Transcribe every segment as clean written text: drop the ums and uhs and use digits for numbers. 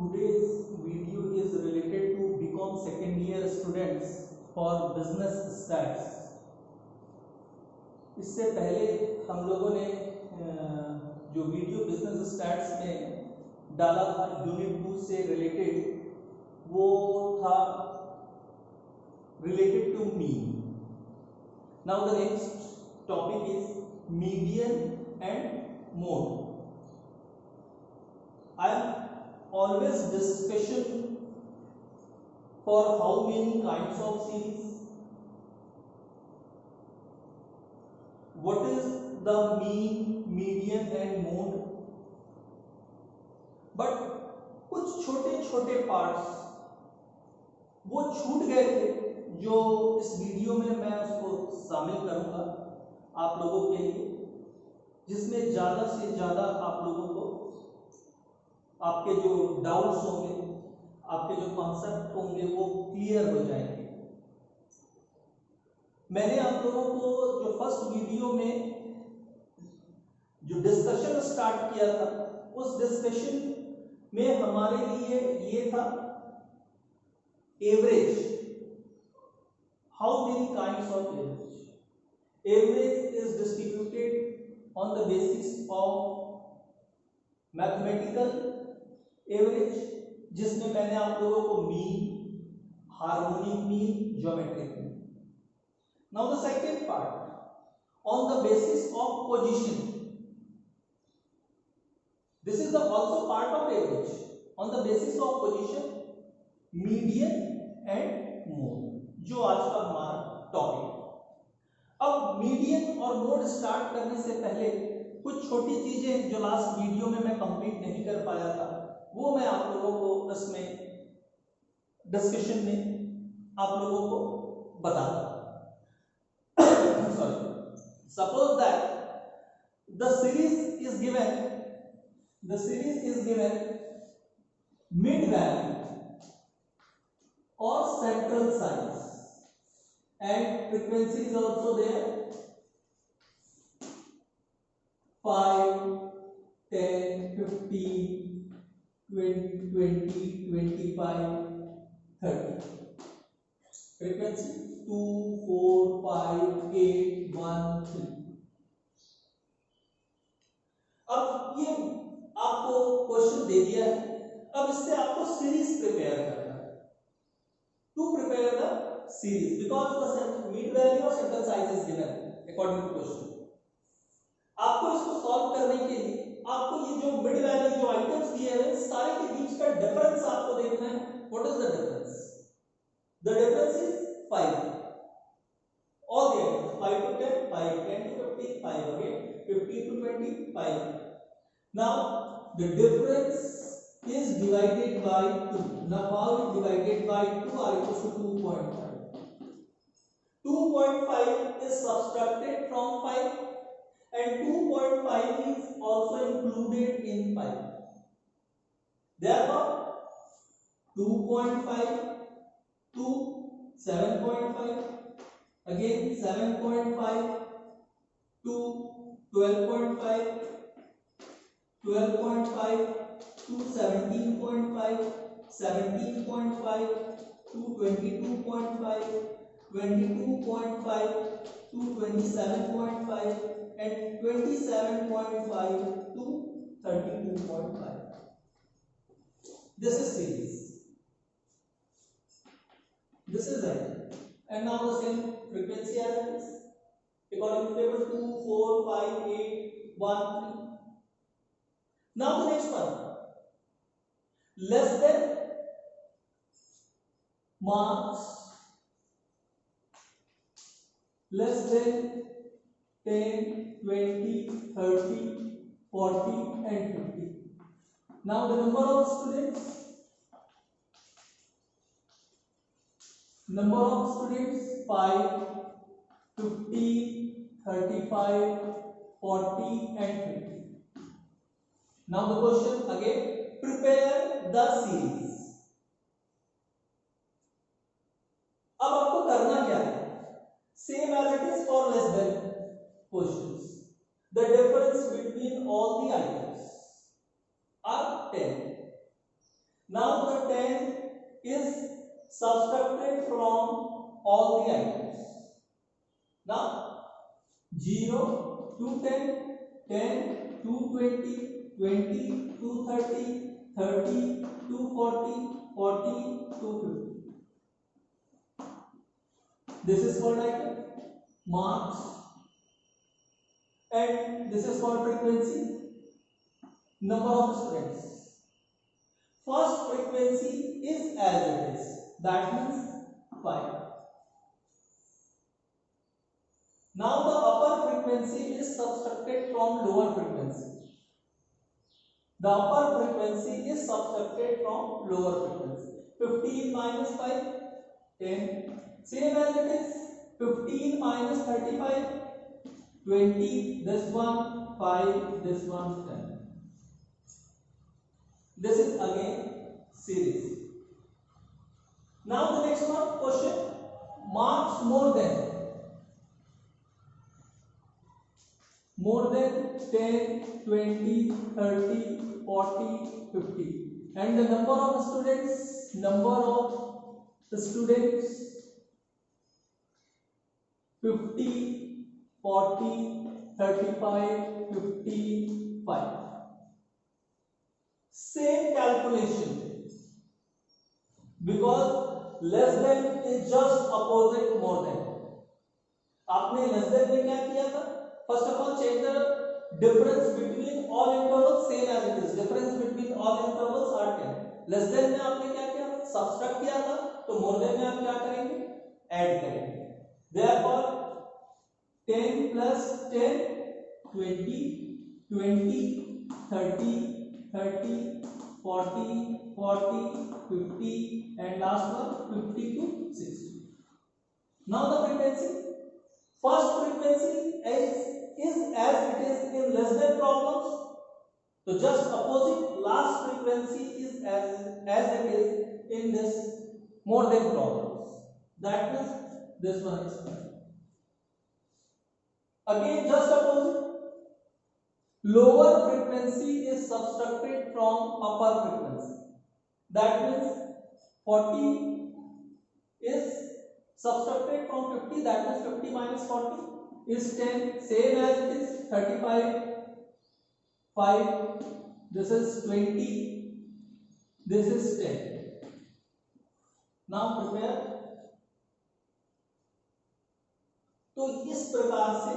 Today's video is related to BCom second year students for business stats. इससे पहले हम लोगों ने जो वीडियो बिजनेस स्टैट्स में डाला था यूनिट 2 से रिलेटेड वो था related to mean. Now the next topic is median and mode. I am always discussion for how many kinds of series, what is the mean, median and mode. But कुछ छोटे छोटे parts वो छूट गए थे जो इस वीडियो में मैं उसको शामिल करूंगा आप लोगों के लिए, जिसमें ज़्यादा से ज़्यादा आप लोगों को आपके जो डाउट्स होंगे, आपके जो कॉन्सेप्ट होंगे वो क्लियर हो जाएंगे. मैंने आप लोगों को जो फर्स्ट वीडियो में जो डिस्कशन स्टार्ट किया था उस डिस्कशन में हमारे लिए ये था average. How many kinds of average. Average is distributed on the basis of mathematical average, जिसमें मैंने आप लोगों को mean, harmonic mean, geometric mean. Now the second part on the basis of position. This is the also part of average on the basis of position, median and mode, जो आज का हमारा topic है. अब मीडियन और mode start करने से पहले कुछ छोटी चीजें जो लास्ट वीडियो में मैं कंप्लीट नहीं कर पाया था वो मैं आप लोगों को इसमें डिस्कशन में आप लोगों को बताता. Suppose that the series is given mid value or central size and frequency is also there 5, 10, 15, 20, 25, 30. Frequency 2, 4, 5, 8, 1, 3. अब ये आपको क्वेश्चन दे दिया है. अब इससे आपको सीरीज प्रिपेयर करना है. To prepare the series because the mid value or central size is given according to question. आपको इसको सॉल्व करने के लिए आपको ये जो मिड वैल्यू जो आइटम्स दिए हैं सारे के बीच का डिफरेंस आपको देखना है. What is the difference? The difference is 5. All the items 5 to 10, 5, 10 to 15, 5 again, 15 to 20, 5. Now the difference is divided by 2. Now how is divided by 2 are equals to 2.5. 2.5 is subtracted from 5 and 2.5 is also included in 5. Therefore 2.5 to 7.5, again 7.5 to 12.5, 12.5 to 17.5, 17.5 to 22.5, 22.5 to 27.5 and 27.5 to 32.5. This is series. This is it. And now the same frequency as it is. According to table 2, 4, 5, 8, 1, 3. Now the next one. Less than marks. Less than 10, 20, 30, 40 and 50. Now the number of students. Number of students 5, 50, 35, 40 and 50. Now the question again, prepare the series. अब आपको करना क्या है? Same as it is for less than questions. The difference between all the items are 10. subtracted from all the items. Now 0 to 10, 10 to 20, 20 to 30, 30 to 40, 40 to 50. This is called item marks, and this is called frequency, number of students. First frequency is as it is, that means 5. Now the upper frequency is subtracted from lower frequency. The upper frequency is subtracted from lower frequency. 15 minus 5, 10. Same as it is. 15 minus 35, 20. This one 5, this one 10. This is again series. Now the next one, question marks more than 10, 20, 30, 40, 50. And the number of students, 50, 40, 35, 55. Same calculation, because less than is just opposite more than. आपने less than में क्या किया था? First of all, check the difference between all intervals, same as it is. Difference between all intervals are 10. Less than में आपने क्या किया? Subtract किया था, तो more than में आप क्या करेंगे? Add करेंगे. Therefore, 10 plus 10, 20, 20, 30, 30, 40, 40, 50, and last one 50 to 60. Now the frequency. First frequency is as it is in less than problems. So just opposite, last frequency is as it is in this more than problems. That means this one is correct. Again just opposite. Lower frequency is subtracted from upper frequency. That means 40 is subtracted from 50. That means 50 minus 40 is 10. Same as it is 35, 5. This is 20. This is 10. Now prepare. तो इस प्रकार से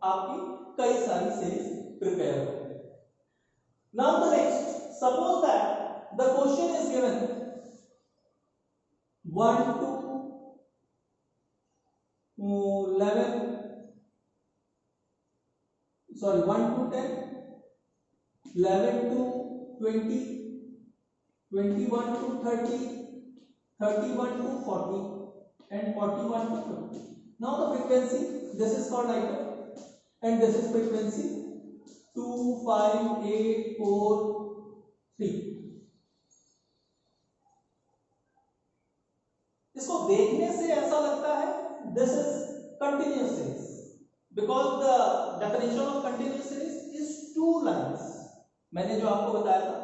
आपकी कई सारी series prepare होगी. Now the next, suppose that the question is given 1 to 11, sorry 1 to 10, 11 to 20, 21 to 30, 31 to 40, and 41 to 50. Now the frequency, this is called item, and this is frequency 2, 5, 8, 4, 3. इसको देखने से ऐसा लगता है this is continuous series, because the definition of continuous series is 2 lines. मैंने जो आपको बताया था,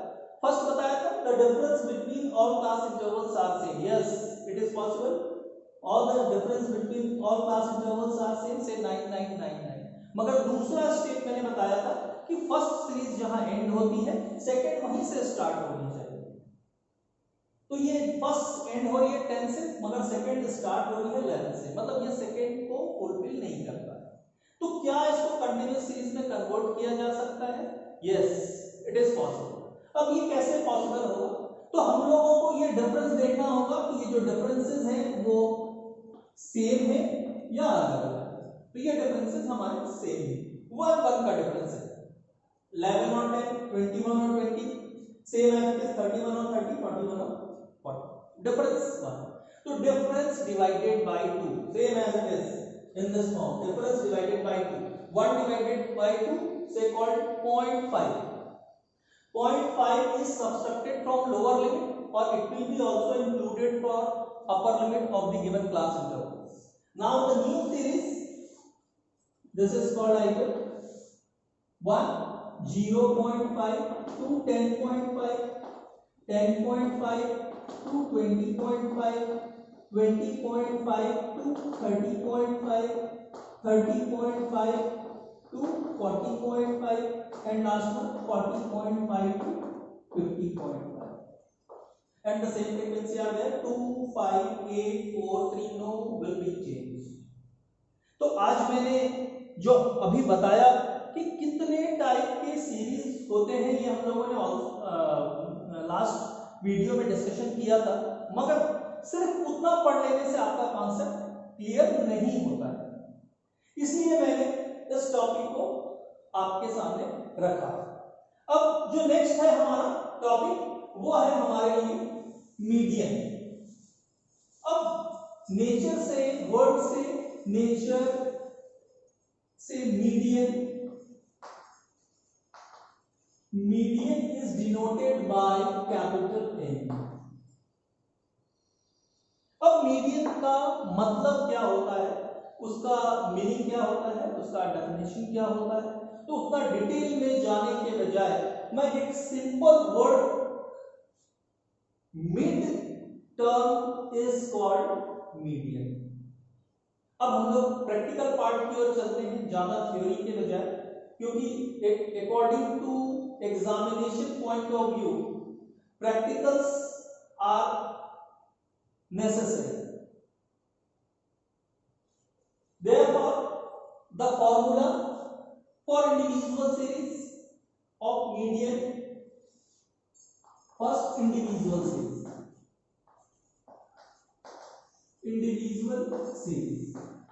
first बताया था the difference between all class intervals are same. Yes, it is possible. All the difference between all class intervals are same, say 9, 9, 9, 9. मगर दूसरा step मैंने बताया था कि फर्स्ट सीरीज जहां एंड होती है, सेकंड वहीं से स्टार्ट होनी चाहिए. तो ये फर्स्ट एंड हो रही है 10 से, मगर सेकंड स्टार्ट हो रही है 11 से, मतलब ये सेकंड को फुलफिल नहीं करता है. तो क्या इसको कंटिन्यूअस सीरीज में कन्वर्ट किया जा सकता है? Yes, it is possible. अब ये कैसे पॉसिबल होगा? तो हम लोगों को ये डिफरेंस देखना होगा कि ये जो डिफरेंसेस हैं वो सेम है या अलग है. तो ये डिफरेंसेस हमारे सेम है. 1 1 का डिफरेंस है. 11 और 10, 21 और 20, सेम एज इट इज 31 और 30, 41 और 40. डिफरेंस 1. तो difference divided by 2, same as it is in this form. Difference divided by 2, 1 divided by 2 से called 0.5. 0.5 is subtracted from lower limit, or it will be also included for upper limit of the given class intervals. Now the new series, this is called either 1, 0.5 to 10.5, 10.5 to 20.5, 20.5 to 30.5, 30.5 to 40.5, and last one 40.5 to 50.5. And the same frequency are there 2, 5, 8, 4, 3, no will be changed. तो आज मैंने जो अभी बताया कि कितने type के series होते हैं, ये हम लोगों ने लास्ट वीडियो में डिस्कशन किया था, मगर सिर्फ उतना पढ़ लेने से आपका कॉन्सेप्ट क्लियर नहीं होता है, इसलिए मैंने इस टॉपिक को आपके सामने रखा। अब जो नेक्स्ट है हमारा टॉपिक वो है हमारे लिए मीडियन। अब नेचर से, वर्ड से, नेचर से median, median is denoted by capital M. अब मीडियन का मतलब क्या होता है, उसका मीनिंग क्या होता है, उसका डेफिनेशन क्या होता है, तो उतना डिटेल में जाने के बजाय मैं एक simple word mid term is called median. अब हम लोग प्रैक्टिकल पार्ट की ओर चलते हैं, ज्यादा थ्योरी के बजाय, क्योंकि according to examination point of view practicals are necessary. Therefore, the formula for individual series of median, first individual series,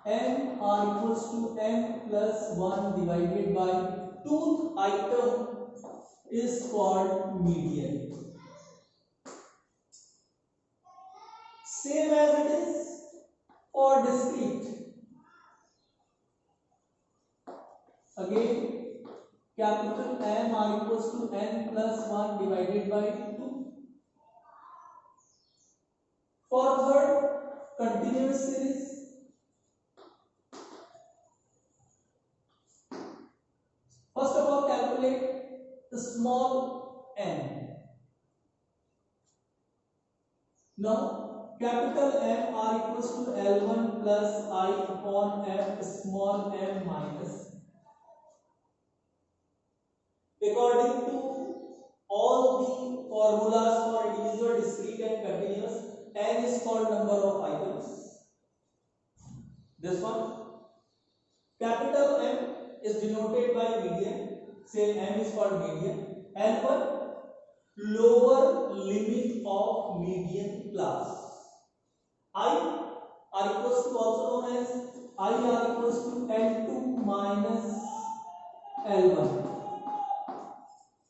m r equals to m plus 1 divided by tooth item is called median. Same as it is for discrete. Again, capital M R equals to n plus 1 divided by 2. For third continuous series, first of all calculate the small n. Now capital M R equals to L1 plus I upon F small m minus. According to all the formulas for individual, discrete and continuous, n is called number of items. This one, capital M is denoted by median, say m is called median. L1, lower limit of median class. I are equals to, also known as I are equals to L2 minus L1,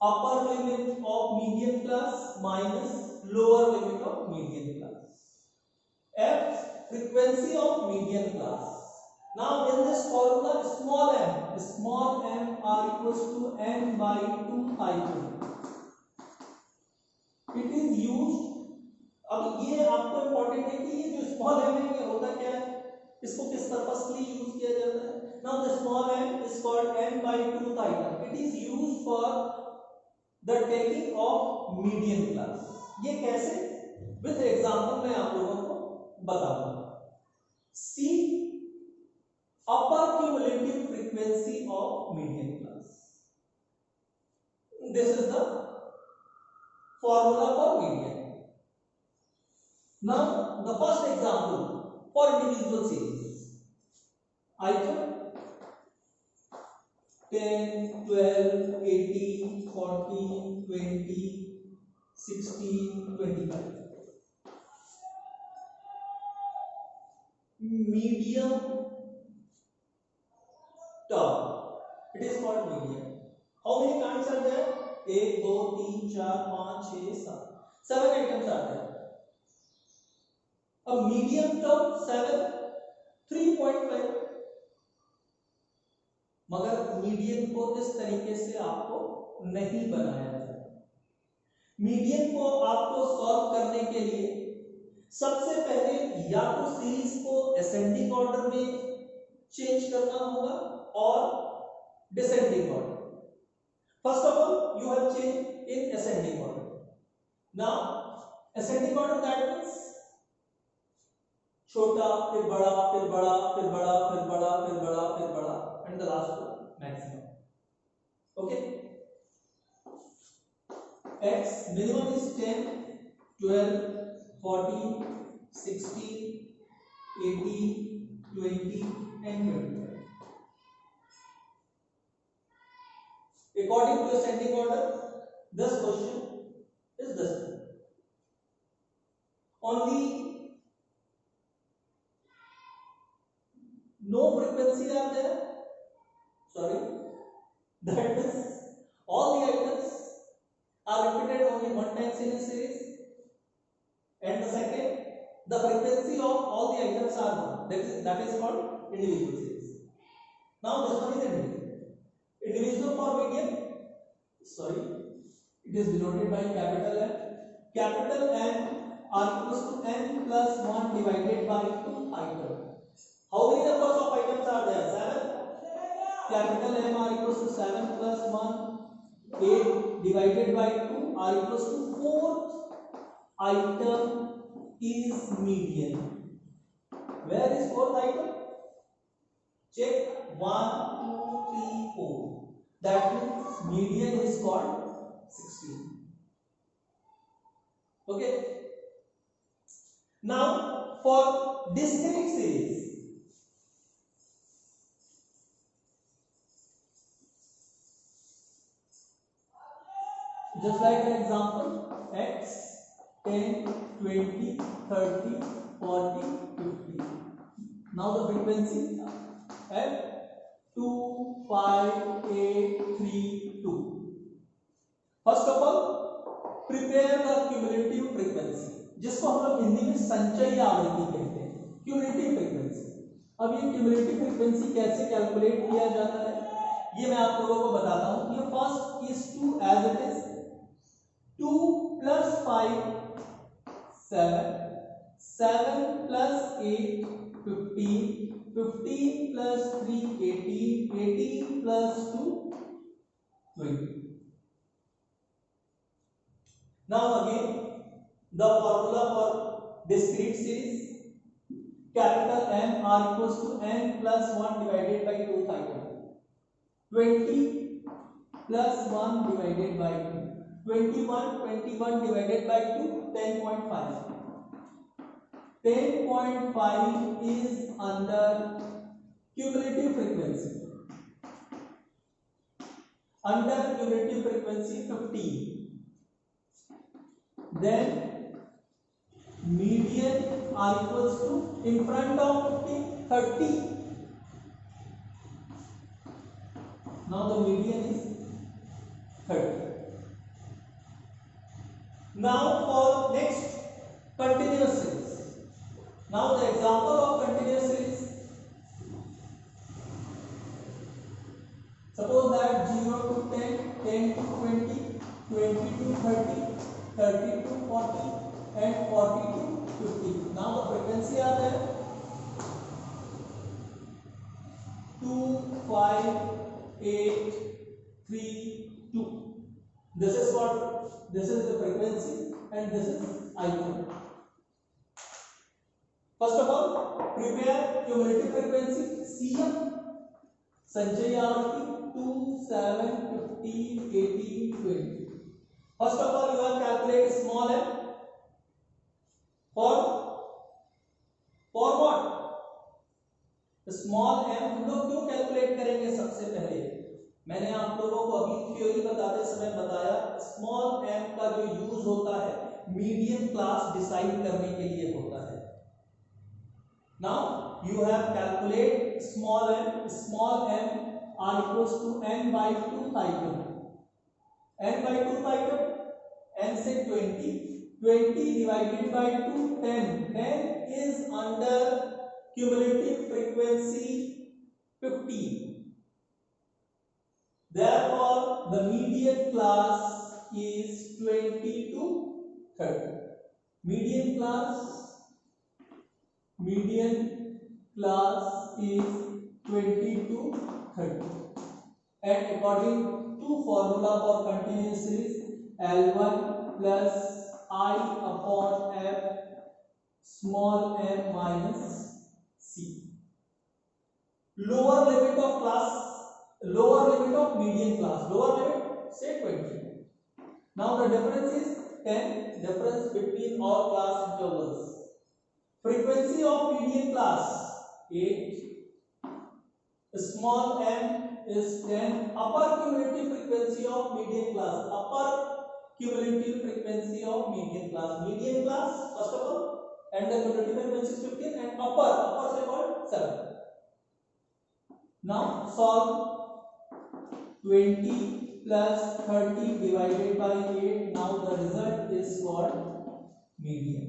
upper limit of median class minus lower limit of median class. F, frequency of median class. Now in this formula small m are equals to n by 2 I2. It is used, अब ये आपको important है कि ये जो small m है ये होता क्या है, इसको किस पर्पस के लिए यूज किया जाता है। Now the small m is called n by 2 item. It is used for the taking of median class. ये कैसे, विद एग्जांपल मैं आप लोगों को बताऊंगा। See upper cumulative frequency of median class, this is the formula for median. Now the first example for individual series, item 10, 12, 18, 40, 20, 16, 25. Medium term, it is called medium. How many kinds are there? 1, 2, 3, 4, 5, 6, 7. 7 items are there. A medium term 7, 3.5, मगर median को इस तरीके से आपको नहीं बनाया जाए। Median को आपको सॉल्व करने के लिए सबसे पहले या तो सीरीज को असेंडिंग ऑर्डर में चेंज करना होगा और descending order. First of all you have change in ascending order. Now ascending order that means छोटा, फिर बड़ा, फिर बड़ा, फिर बड़ा, फिर बड़ा, फिर बड़ा, फिर बड़ा, and the last maximum. Okay, x minimum is 10, 12, 14, 16, 18, 20 and 25. According to ascending order, this question is this. Only no frequency are there. Sorry, that is all the items are repeated only one times in a series. And the second, the frequency of all the items are one. That is called individual series. Now this one is individual. Individual for median, sorry, it is denoted by capital N. Capital N are equals to n plus 1 divided by 2 item. How many numbers of items are there? 7. Capital M are equals to 7 plus 1. 8 divided by 2 are equals to 4th item is median. Where is 4th item? Check 1, 2, 3, 4. That means median is called 16. Okay. Now for discrete series, just like an example, x 10, 20, 30, 40, 50. Now the frequency at 2, 5, 8, 3, 2. First of all, prepare the cumulative frequency, जिसको हम लोग हिंदी में संचयी आवृत्ति कहते हैं, cumulative frequency. अब ये क्यूमुलेटिव फ्रीक्वेंसी कैसे कैलकुलेट किया जाता है, ये मैं आप लोगों को बताता हूं. ये first is two as it is 2 plus 5 7, 7 plus 8 15, 15 plus 3 18, 18 plus 2 20. Now again the formula for discrete series, capital M are equals to n plus 1 divided by 2 item. 20 plus 1 divided by 2. 21 divided by 2, 10.5. 10.5 is under cumulative frequency. Under cumulative frequency 15. Then median are equals to, in front of 15, 30. Now the median is 30. Now for next continuous series. Now the example of continuous series. Suppose that 0 to 10, 10 to 20, 20 to 30, 30 to 40 and 40 to 50. Now the frequency are there 2, 5, 8, 3, 2. This is what, this is the frequency and this is item. First of all, prepare cumulative frequency CM, संचयी आवृत्ति 2, 7, 15, 18, 20. First of all, you have calculate small m for what? Small m हम लोग क्यों calculate करेंगे? सबसे पहले मैंने आप लोगों को अभी थ्योरी बताते समय बताया, स्मॉल m का जो यूज होता है मीडियन क्लास डिसाइड करने के लिए होता है. Now you have calculate small m are equals to n by 2 item. n by 2 item, n से 20, 20 divided by 2, 10. 10 is under cumulative frequency 15. Therefore, the median class is 20 to 30. Median class is 20 to 30. And according to formula for continuous series, L1 plus I upon F small m minus c. Lower limit of median class. Lower limit, say 20. Now the difference is 10. Difference between all class intervals. Frequency of median class 8. Small m is 10. Upper cumulative frequency of median class. Upper cumulative frequency of median class. Median class first of all, and the cumulative frequency is 15, and upper say called 7. Now solve 20 plus 30 divided by 8. Now the result is called median.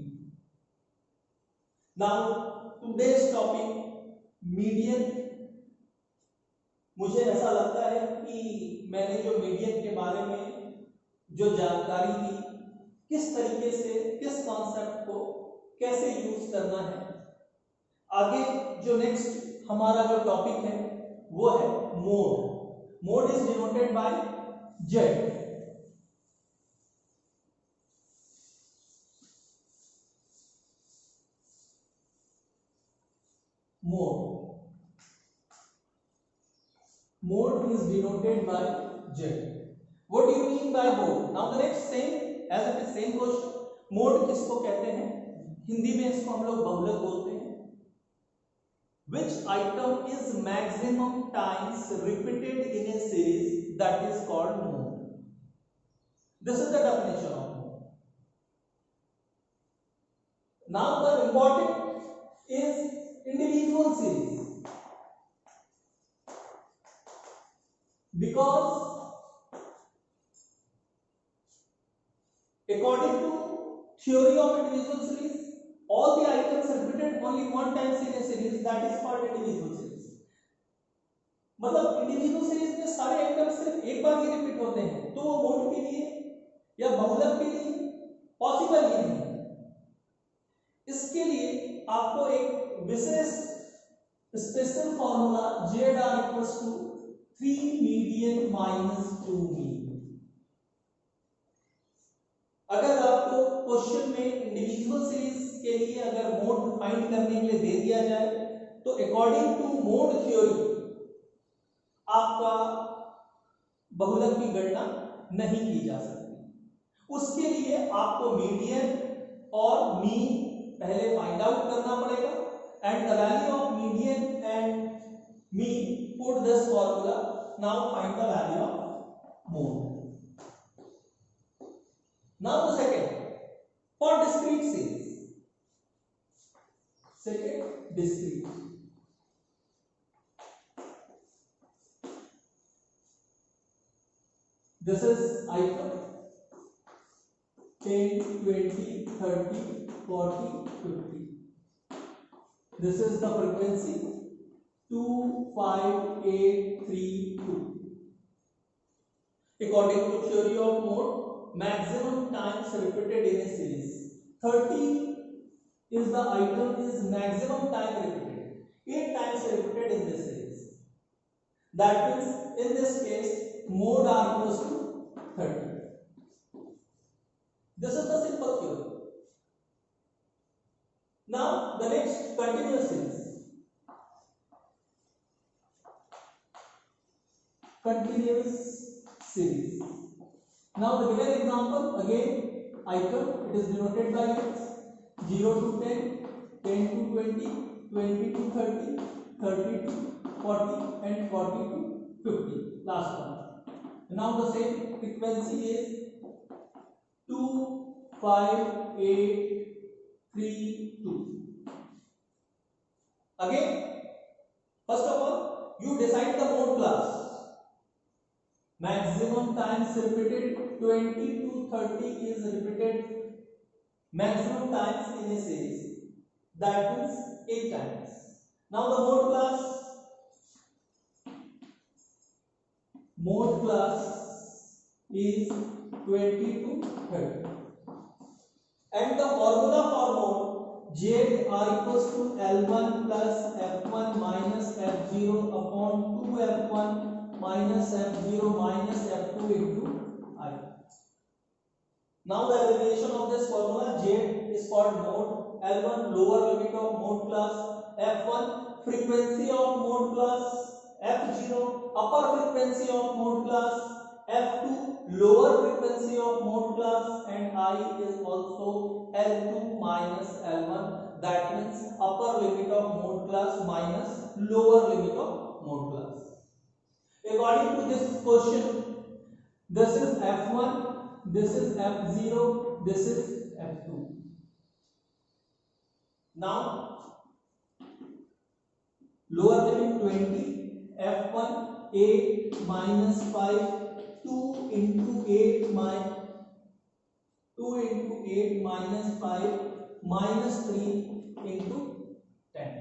Now today's topic median. मुझे ऐसा लगता है कि मैंने जो median के बारे में जो जानकारी दी, किस तरीके से किस कॉन्सेप्ट को कैसे यूज करना है, आगे जो नेक्स्ट हमारा जो टॉपिक है वो है mode. Mode is denoted bye Z. Mode is denoted by Z. What do you mean by mode? Now the next same as it is same question. Mode किसको कहते हैं? हिंदी में इसको हम लोग बहुलक बोलते हैं. Which item is maximum times repeated in a series, that is called mode. This is the definition of mode. Now the important is individual series. Because according to theory of individual series, all the items repeated only one time in a series, that is called individual series. मतलब individual series में सारे items सिर्फ एक बार ही repeat होते हैं, तो वो mode के लिए या बहुलक के लिए पॉसिबल ही नहीं है. इसके लिए आपको एक विशेष special formula ZR equals to 3 median minus 2 mean. अगर आपको क्वेश्चन में इंडिविजुअल सीरीज के लिए अगर मोड फाइंड करने के लिए दे दिया जाए, तो अकॉर्डिंग टू मोड थ्योरी आपका बहुलक की गणना नहीं की जा सकती. उसके लिए आपको मीडियन और मीन पहले फाइंड आउट करना पड़ेगा, and the value of median and mean put this formula. Now find the value of mode. Now the second, for discrete series. Second, discrete. This is item 10, 20, 30, 40, 50. This is the frequency 2, 5, 8, 3, 2. According to theory of mode, maximum times repeated in a series. 30 is the item is maximum time repeated. 8 times repeated in this series. That means in this case, mode R equals to 30. This is the simple theory. Now the next continuous series. Continuous series. Now the given example, again item, it is denoted by 0 to 10, 10 to 20, 20 to 30, 30 to 40, and 40 to 50. Last one. Now the same frequency is 2, 5, 8, 3, 2. Again, first of all, you decide the mode class. Maximum times repeated 20 to 30 is repeated maximum times in a series. That means 8 times. Now the mode class is 20 to 30. And the formula for mode ZR equals to L1 plus F1 minus F0 upon 2F1 minus F0 minus F2 into I. Now the abbreviation of this formula Z is called mode. L1 lower limit of mode class, F1 frequency of mode class, F0 upper frequency of mode class, F2 lower frequency of mode class, and I is also L2 minus L1, that means upper limit of mode class minus lower limit of mode class. According to this question, this is F1, this is F0, this is F2. Now lower limit 20, F1 8 minus 5, 2 into 8 minus 5 minus 3 into 10.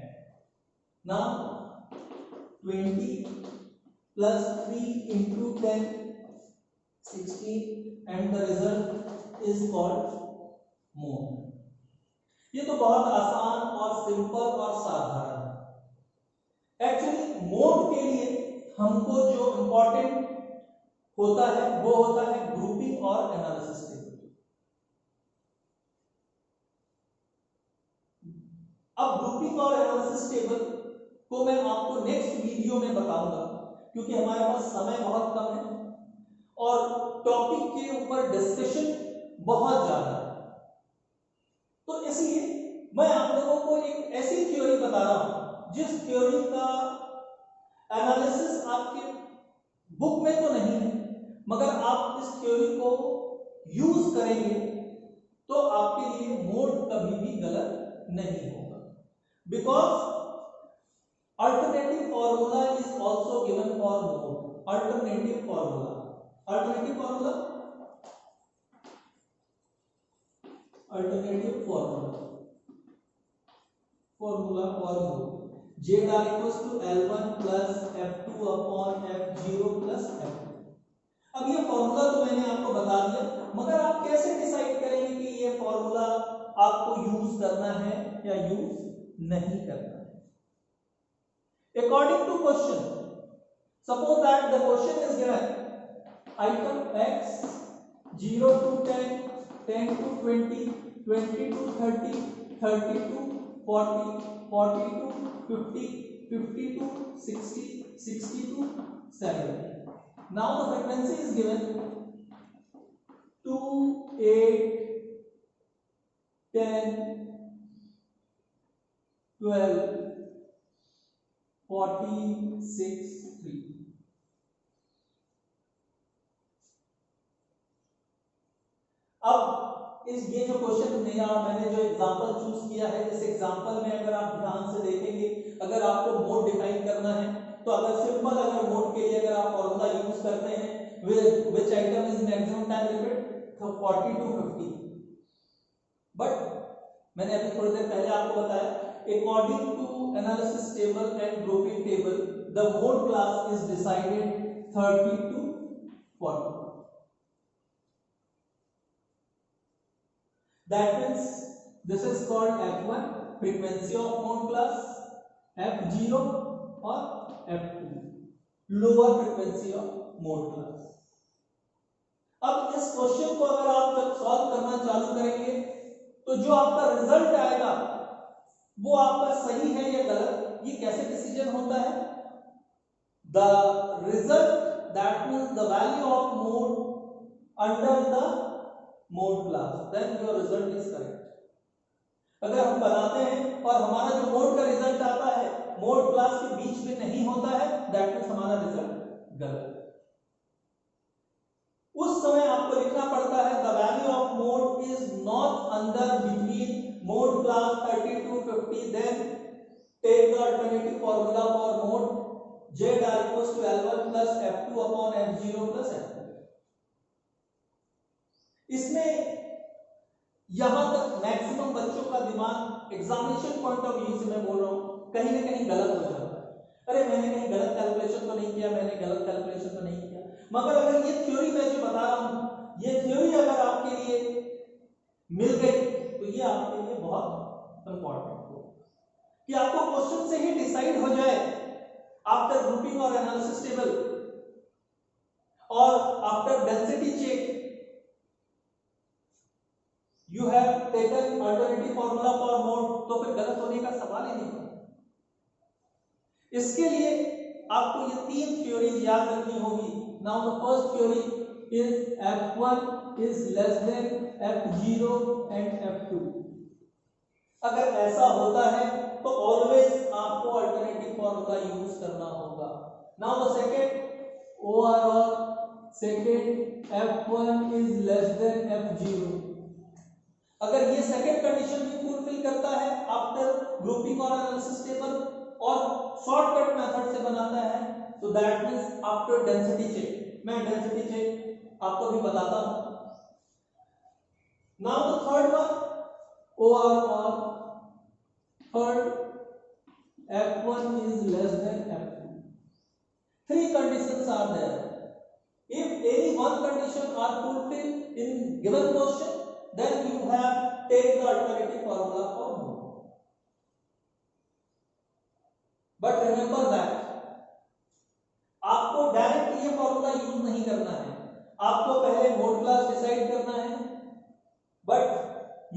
Now 20 plus 3 into 10, 16, and the result is called mode. ये तो बहुत आसान और simple और साधारण है। Actually mode के लिए हमको जो इंपॉर्टेंट होता है वो होता है ग्रुपिंग और एनालिसिस टेबल। अब ग्रुपिंग और एनालिसिस टेबल को मैं आपको नेक्स्ट वीडियो में बताऊंगा, क्योंकि हमारे पास समय बहुत कम है और टॉपिक के ऊपर डिस्कशन बहुत ज्यादा है। तो इसलिए मैं आप लोगों को एक ऐसी थ्योरी बता रहा हूं जिस थ्योरी का एनालिसिस आपके बुक में तो नहीं है, मगर आप इस थ्योरी को यूज करेंगे तो आपके लिए मोड कभी भी गलत नहीं होगा, because alternative formula is also given for mode. Alternative formula for mode Z are equals to L1 plus F2 upon F0 plus F2। अब ये फॉर्मूला तो मैंने आपको बता दिया, मगर आप कैसे डिसाइड करेंगे कि ये फॉर्मूला आपको यूज करना है या यूज नहीं करना है? According to question, suppose that the question is given item X 0 to 10, 10 to 20, 20 to 30, 30 to 40, 40 to 50, 50 to 60, 60 to 70. Now the frequency is given 2, 8, 10, 12, 40, 6, 3. अब ये जो क्वेश्चन मैंने जो एग्जांपल चूज किया है, इस एग्जांपल में अगर आप ध्यान से देखेंगे, अगर आपको मोड डिफाइन करना है तो अगर सिंपल मोड के लिए अगर आप फॉर्मूला यूज करते हैं which item is maximum time limit 40 to 50, but मैंने अभी थोड़ी देर पहले आपको बताया according to analysis table and grouping table the mode class is decided 30 to 40. That means this is called F1 frequency of mode class, F0 और F2 lower frequency of mode class. अब इस क्वेश्चन को अगर आप जब solve करना चालू करेंगे तो जो आपका रिजल्ट आएगा वो आपका सही है या गलत, ये कैसे डिसीजन होता है? The result that means the value of mode under the mode class, then your result is correct. अगर हम बनाते हैं और हमारा जो मोड का रिजल्ट आता है मोड क्लास के बीच में नहीं होता है, दैट मीन्स हमारा रिजल्ट गलत है। उस समय आपको लिखना पड़ता है the value of mode is not under between mode class 30 to 50, then take the alternative formula for mode Z are equals to L1 plus F2 upon F0 plus F2। इसमें यहां तक मैक्सिमम बच्चों का दिमाग एग्जामिनेशन पॉइंट ऑफ व्यू से मैं बोल रहा हूं कहीं ना कहीं गलत हो जाता है। अरे मैंने कहीं गलत कैलकुलेशन तो नहीं किया, मगर अगर ये थ्योरी मैं जो बता रहा हूं, ये थ्योरी अगर आपके लिए मिल गई तो ये आपके लिए बहुत इंपॉर्टेंट हो कि आपको क्वेश्चन से ही डिसाइड हो जाए आफ्टर ग्रुपिंग और एनालिसिस टेबल और after density check you have taken alternative formula for mode, तो फिर गलत होने का सवाल ही नहीं है। इसके लिए आपको ये तीन थ्योरीज याद रखनी होगी। Now the first theory is F1 is less than F0 and F2। अगर ऐसा होता है तो ऑलवेज आपको अल्टरनेटिव फॉर्मूला यूज करना होगा। Now the second OR second F1 is less than F0। अगर ये सेकंड कंडीशन भी फुलफिल करता है आफ्टर ग्रुपिंग और एनालिसिस टेबल और शॉर्टकट मेथड से बनाता है, तो that means after density check. मैं डेंसिटी चेक आपको भी बताता हूं। Now the third one OR third F1 is less than F2. Three conditions are there. If any one condition are fulfilled in given question, then you have take the alternative formula for mode. But remember that आपको direct ये formula use नहीं करना है, आपको पहले mode class decide करना है। But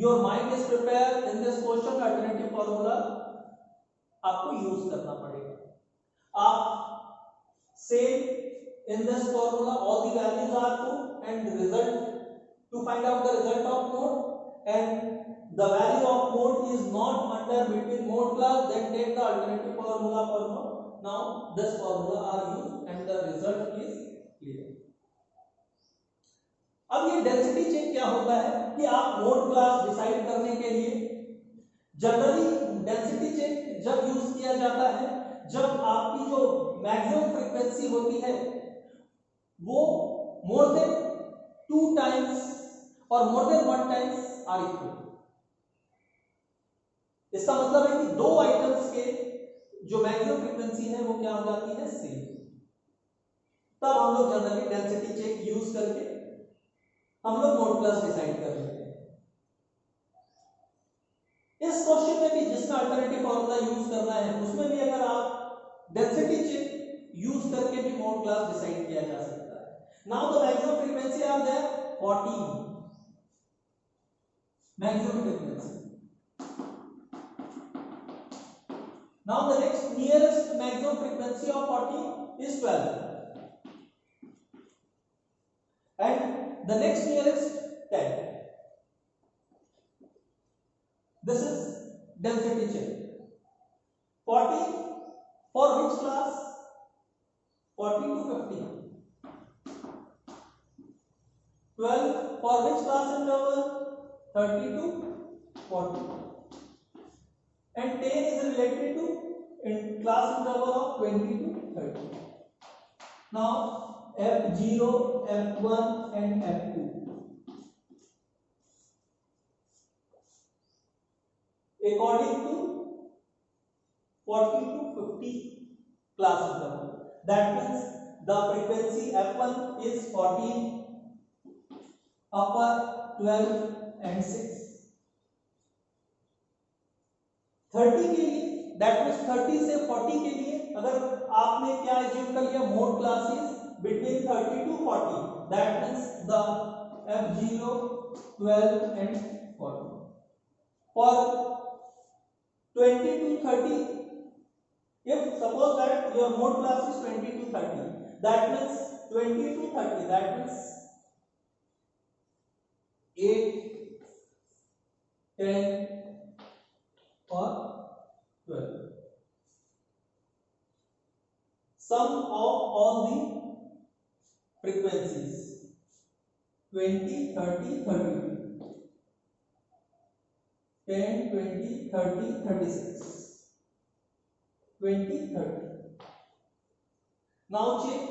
your mind is prepare in this question alternative formula आपको यूज करना पड़ेगा। आप same in this formula all the values are put and the result to find out the result of mode, and the value of mode is not under between mode class, then take the alternative formula for mode. Now this formula are used and the result is clear. अब ये density check क्या होता है कि आप mode class decide करने के लिए जनरली डेंसिटी चेक जब यूज किया जाता है जब आपकी जो मैक्सिमम फ्रीक्वेंसी होती है वो मोर देन 2 टाइम्स और more than 1 times are equal. इसका मतलब है कि दो आइटम्स के जो मैक्सिमम फ्रीक्वेंसी है वो क्या हो जाती है, सेम। तब हम लोग जनरली डेंसिटी चेक यूज करके हम लोग मोड क्लास डिसाइड कर लेते हैं। इस क्वेश्चन में भी जिसमें अल्टरनेटिव फॉर्मूला यूज करना है उसमें भी अगर आप डेंसिटी चेक यूज करके भी मोड क्लास डिसाइड किया जा सकता है। Now the maximum frequency are there 40 maximum frequency. Now the next nearest maximum frequency of 40 is 12 and the next nearest 10. This is density check. 40 for which class? 40 to 50. 12 for which class interval? 30 to 40. And 10 is related to in class interval of 20 to 30. Now F0, F1 and F2. According to 40 to 50 class interval. That means the frequency F1 is 14, upper 12 and 6. 30 के लिए that means 30 से 40 के लिए अगर आपने क्या assume कर लिया, mode classes between 30 to 40, that means the F0, 12 and 40. For 20 to 30, if suppose that your mode class is 20 to 30, that means 20 to 30, that means 8, 10 or 12. Sum of all the frequencies 20, 30, 32, 10, 20, 30, 36, 20, 30. Now check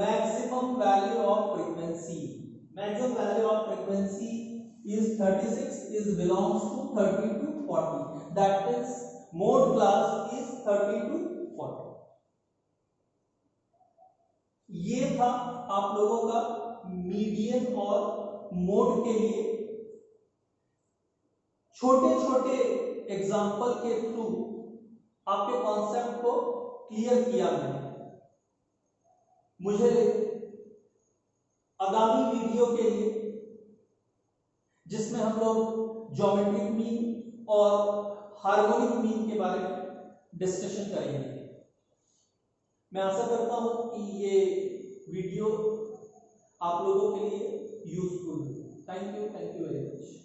maximum value of frequency. Maximum value of frequency is 36, is belongs to 30 to 40. That means mode class is 30 to 40. ये था आप लोगों का median और mode के लिए छोटे छोटे एग्जाम्पल के थ्रू आपके कॉन्सेप्ट को क्लियर किया मैंने। मुझे आगामी वीडियो के लिए जिसमें हम लोग ज्योमेट्रिक मीन और हार्मोनिक मीन के बारे में डिस्कशन करेंगे। मैं आशा करता हूं कि ये वीडियो आप लोगों के लिए useful. Thank you very much.